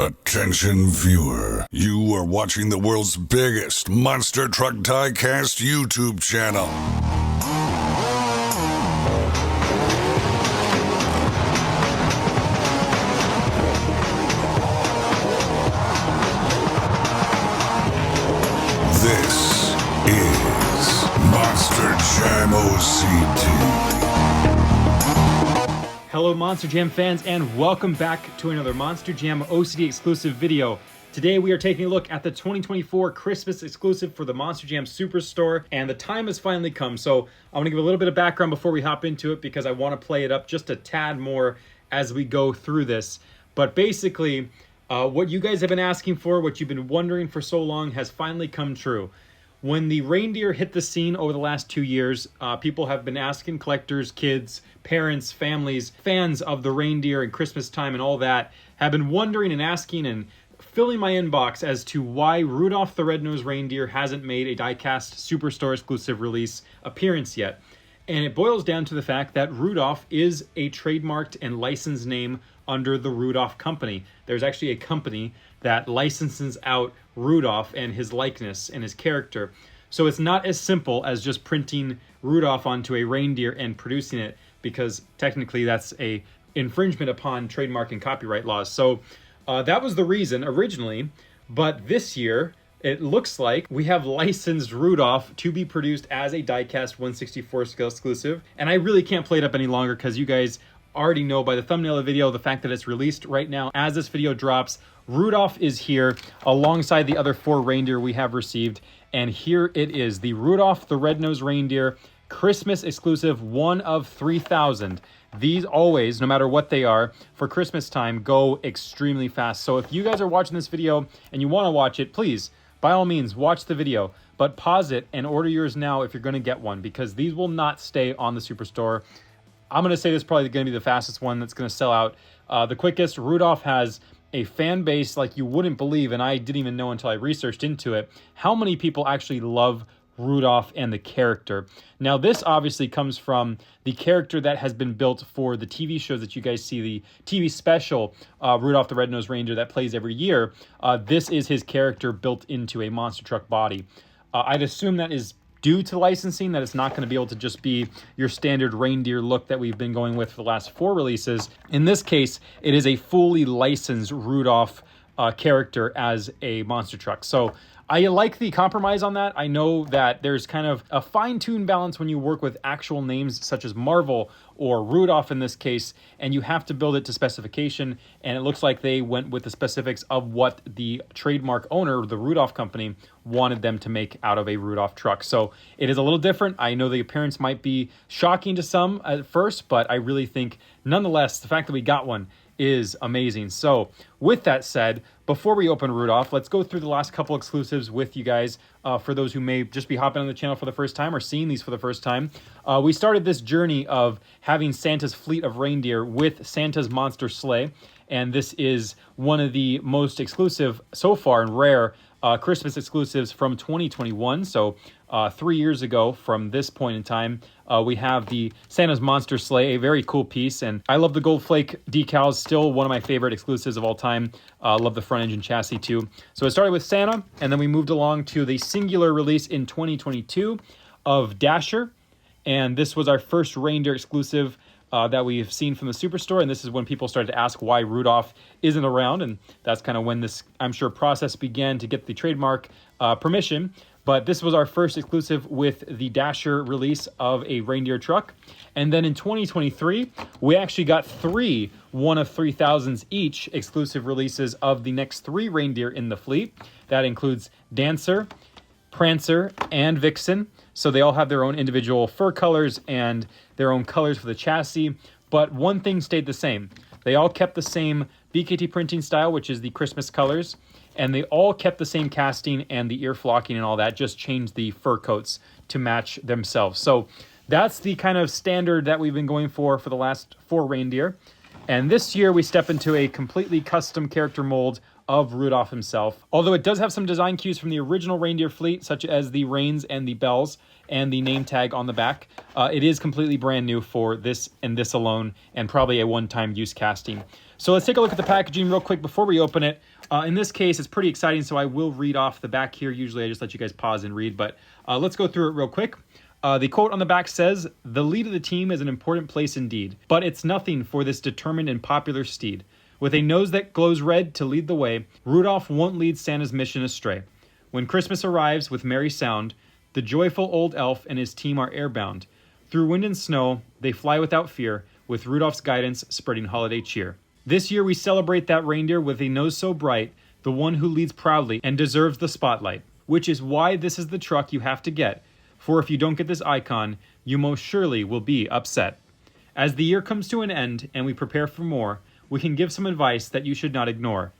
Attention viewer, you are watching the world's biggest monster truck diecast YouTube channel. This is Monster Jam OCD. Hello Monster Jam fans, and welcome back to another Monster Jam OCD exclusive video. Today we are taking a look at the 2024 Christmas exclusive for the Monster Jam Superstore, and the time has finally come. So I want to give a little bit of background before we hop into it because I want to play it up just a tad more as we go through this. But basically, what you guys have been asking for, what you've been wondering for so long, has finally come true. When the reindeer hit the scene over the last 2 years, people have been asking collectors, kids, parents, families, fans of the reindeer and Christmas time and all that, have been wondering and asking and filling my inbox as to why Rudolph the Red-Nosed Reindeer hasn't made a diecast Superstore exclusive release appearance yet. And it boils down to the fact that Rudolph is a trademarked and licensed name under the Rudolph Company. There's actually a company that licenses out Rudolph and his likeness and his character. So it's not as simple as just printing Rudolph onto a reindeer and producing it, because technically that's a infringement upon trademark and copyright laws. So that was the reason originally, but this year it looks like we have licensed Rudolph to be produced as a diecast 1/64 scale exclusive. And I really can't play it up any longer because you guys already know by the thumbnail of the video, the fact that it's released right now as this video drops. Rudolph is here alongside the other 4 reindeer we have received. And here it is, the Rudolph the Red-Nosed Reindeer Christmas exclusive, one of 3,000. These always, no matter what they are, for Christmas time, go extremely fast. So if you guys are watching this video and you want to watch it, please, by all means, watch the video. But pause it and order yours now if you're going to get one, because these will not stay on the Superstore. I'm going to say this is probably going to be the fastest one that's going to sell out. The quickest. Rudolph has a fan base like you wouldn't believe, and I didn't even know until I researched into it, how many people actually love Rudolph and the character. Now, this obviously comes from the character that has been built for the TV shows that you guys see, the TV special, Rudolph the Red-Nosed Reindeer, that plays every year. This is his character built into a monster truck body. I'd assume that is due to licensing, that it's not going to be able to just be your standard reindeer look that we've been going with for the last 4 releases. In this case, it is a fully licensed Rudolph character as a monster truck. So I like the compromise on that. I know that there's kind of a fine-tuned balance when you work with actual names such as Marvel or Rudolph in this case, and you have to build it to specification, and it looks like they went with the specifics of what the trademark owner, the Rudolph Company, wanted them to make out of a Rudolph truck. So it is a little different. I know the appearance might be shocking to some at first, but I really think, nonetheless, the fact that we got one is amazing. So with that said, before we open Rudolph, let's go through the last couple exclusives with you guys. For those who may just be hopping on the channel for the first time or seeing these for the first time, we started this journey of having Santa's fleet of reindeer with Santa's monster sleigh, and this is one of the most exclusive so far and rare Christmas exclusives from 2021. So 3 years ago from this point in time, we have the Santa's Monster Sleigh, a very cool piece. And I love the gold flake decals, still one of my favorite exclusives of all time. Love the front engine chassis too. So it started with Santa, and then we moved along to the singular release in 2022 of Dasher. And this was our first reindeer exclusive that we've seen from the Superstore, and this is when people started to ask why Rudolph isn't around, and that's kind of when this, I'm sure, process began to get the trademark permission. But this was our first exclusive with the Dasher release of a reindeer truck. And then in 2023, we actually got 3 one of 3,000s each exclusive releases of the next 3 reindeer in the fleet. That includes Dancer, Prancer, and Vixen. So they all have their own individual fur colors and their own colors for the chassis. But one thing stayed the same. They all kept the same BKT printing style, which is the Christmas colors. And they all kept the same casting and the ear flocking and all that, just changed the fur coats to match themselves. So that's the kind of standard that we've been going for the last 4 reindeer. And this year we step into a completely custom character mold of Rudolph himself. Although it does have some design cues from the original reindeer fleet, such as the reins and the bells and the name tag on the back. It is completely brand new for this and this alone, and probably a one-time use casting. So let's take a look at the packaging real quick before we open it. In this case, it's pretty exciting, so I will read off the back here. Usually I just let you guys pause and read, but let's go through it real quick. The quote on the back says, "The lead of the team is an important place indeed, but it's nothing for this determined and popular steed. With a nose that glows red to lead the way, Rudolph won't lead Santa's mission astray. When Christmas arrives with merry sound, the joyful old elf and his team are airbound. Through wind and snow, they fly without fear, with Rudolph's guidance spreading holiday cheer. This year we celebrate that reindeer with a nose so bright, the one who leads proudly and deserves the spotlight, which is why this is the truck you have to get. For if you don't get this icon, you most surely will be upset. As the year comes to an end and we prepare for more, we can give some advice that you should not ignore.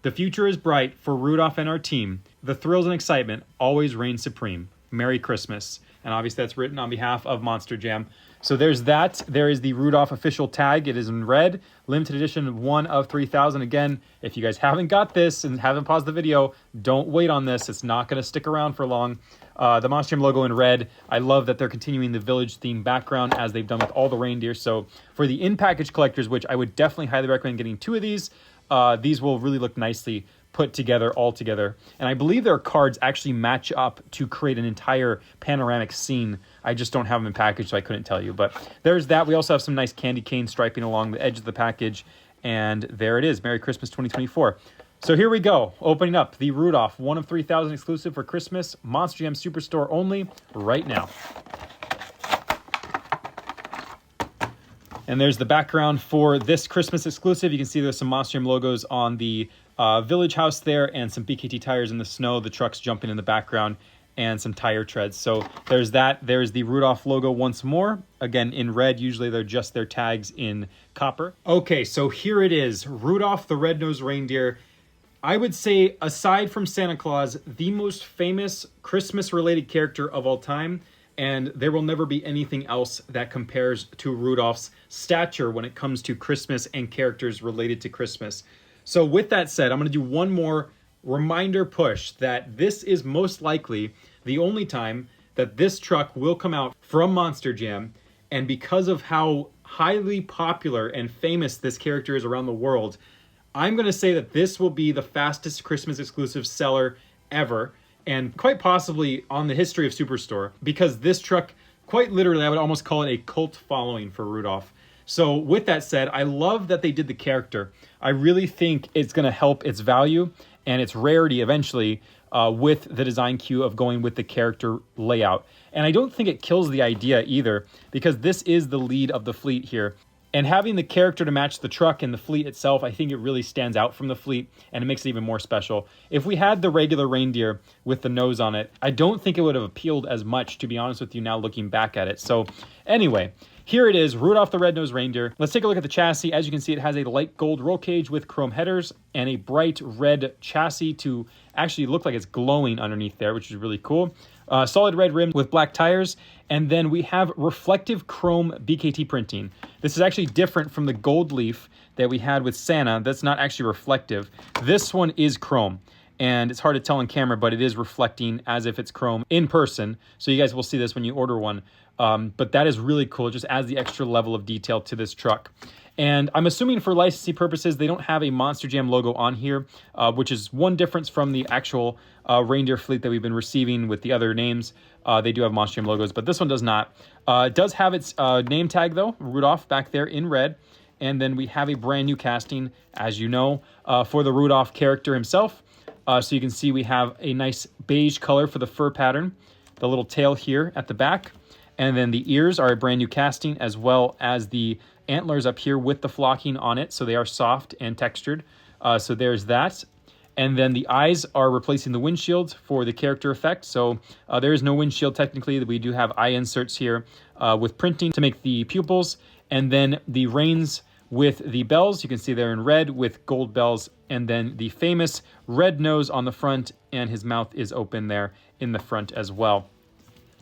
The future is bright for Rudolph and our team. The thrills and excitement always reign supreme. Merry Christmas." And obviously that's written on behalf of Monster Jam. So there's that. There is the Rudolph official tag. It is in red. Limited edition 1 of 3,000. Again, if you guys haven't got this and haven't paused the video, don't wait on this. It's not going to stick around for long. The Monster Jam logo in red. I love that they're continuing the village theme background as they've done with all the reindeer. So for the in-package collectors, which I would definitely highly recommend getting 2 of these will really look nicely put together all together. And I believe their cards actually match up to create an entire panoramic scene. I just don't have them in package, so I couldn't tell you. But there's that. We also have some nice candy cane striping along the edge of the package. And there it is. Merry Christmas 2024. So here we go. Opening up the Rudolph 1 of 3,000 exclusive for Christmas. Monster Jam Superstore only right now. And there's the background for this Christmas exclusive. You can see there's some Monster Jam logos on the village house there and some BKT tires in the snow, the trucks jumping in the background, and some tire treads. So there's that. There's the Rudolph logo once more, again in red. Usually they're just their tags in copper. Okay, so here it is. Rudolph the Red-Nosed Reindeer. I would say, aside from Santa Claus, the most famous Christmas-related character of all time, and there will never be anything else that compares to Rudolph's stature when it comes to Christmas and characters related to Christmas. So with that said, I'm going to do one more reminder push that this is most likely the only time that this truck will come out from Monster Jam, and because of how highly popular and famous this character is around the world, I'm going to say that this will be the fastest Christmas exclusive seller ever, and quite possibly on the history of Superstore, because this truck, quite literally, I would almost call it a cult following for Rudolph. So with that said, I love that they did the character. I really think it's going to help its value and its rarity eventually with the design cue of going with the character layout. And I don't think it kills the idea either, because this is the lead of the fleet here. And having the character to match the truck and the fleet itself, I think it really stands out from the fleet, and it makes it even more special. If we had the regular reindeer with the nose on it, I don't think it would have appealed as much, to be honest with you, now looking back at it. So anyway, here it is, Rudolph the Red-Nosed Reindeer. Let's take a look at the chassis. As you can see, it has a light gold roll cage with chrome headers and a bright red chassis to actually look like it's glowing underneath there, which is really cool. Solid red rim with black tires, and then we have reflective chrome BKT printing. This is actually different from the gold leaf that we had with Santa. That's not actually reflective. This one is chrome, and it's hard to tell on camera, but it is reflecting as if it's chrome in person. So you guys will see this when you order one. But that is really cool. It just adds the extra level of detail to this truck. And I'm assuming for licensing purposes, they don't have a Monster Jam logo on here, which is one difference from the actual reindeer fleet that we've been receiving with the other names. They do have Monster Jam logos, but this one does not. It does have its name tag, though, Rudolph, back there in red. And then we have a brand new casting, as you know, for the Rudolph character himself. So you can see we have a nice beige color for the fur pattern, the little tail here at the back. And then the ears are a brand new casting, as well as the antlers up here with the flocking on it. So they are soft and textured. So there's that. And then the eyes are replacing the windshield for the character effect. So there is no windshield technically. We do have eye inserts here with printing to make the pupils. And then the reins with the bells. You can see they're in red with gold bells. And then the famous red nose on the front, and his mouth is open there in the front as well.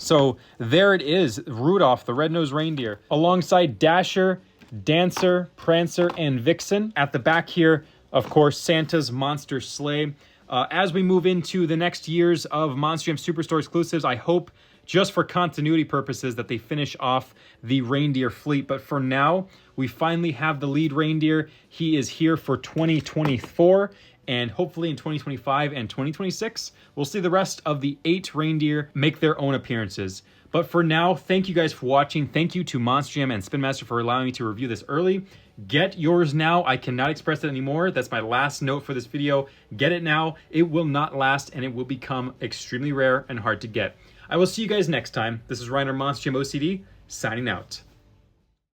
So there it is, Rudolph, the Red-Nosed Reindeer, alongside Dasher Dancer, Prancer, and Vixen. At the back here, of course, Santa's monster sleigh. As we move into the next years of Monster Jam Superstore exclusives, I hope, just for continuity purposes, that they finish off the reindeer fleet. But for now, we finally have the lead reindeer. He is here for 2024, and hopefully in 2025 and 2026, we'll see the rest of the 8 reindeer make their own appearances. But for now, thank you guys for watching. Thank you to Monster Jam and Spin Master for allowing me to review this early. Get yours now. I cannot express it anymore. That's my last note for this video. Get it now. It will not last, and it will become extremely rare and hard to get. I will see you guys next time. This is Reiner Monster Jam OCD, signing out.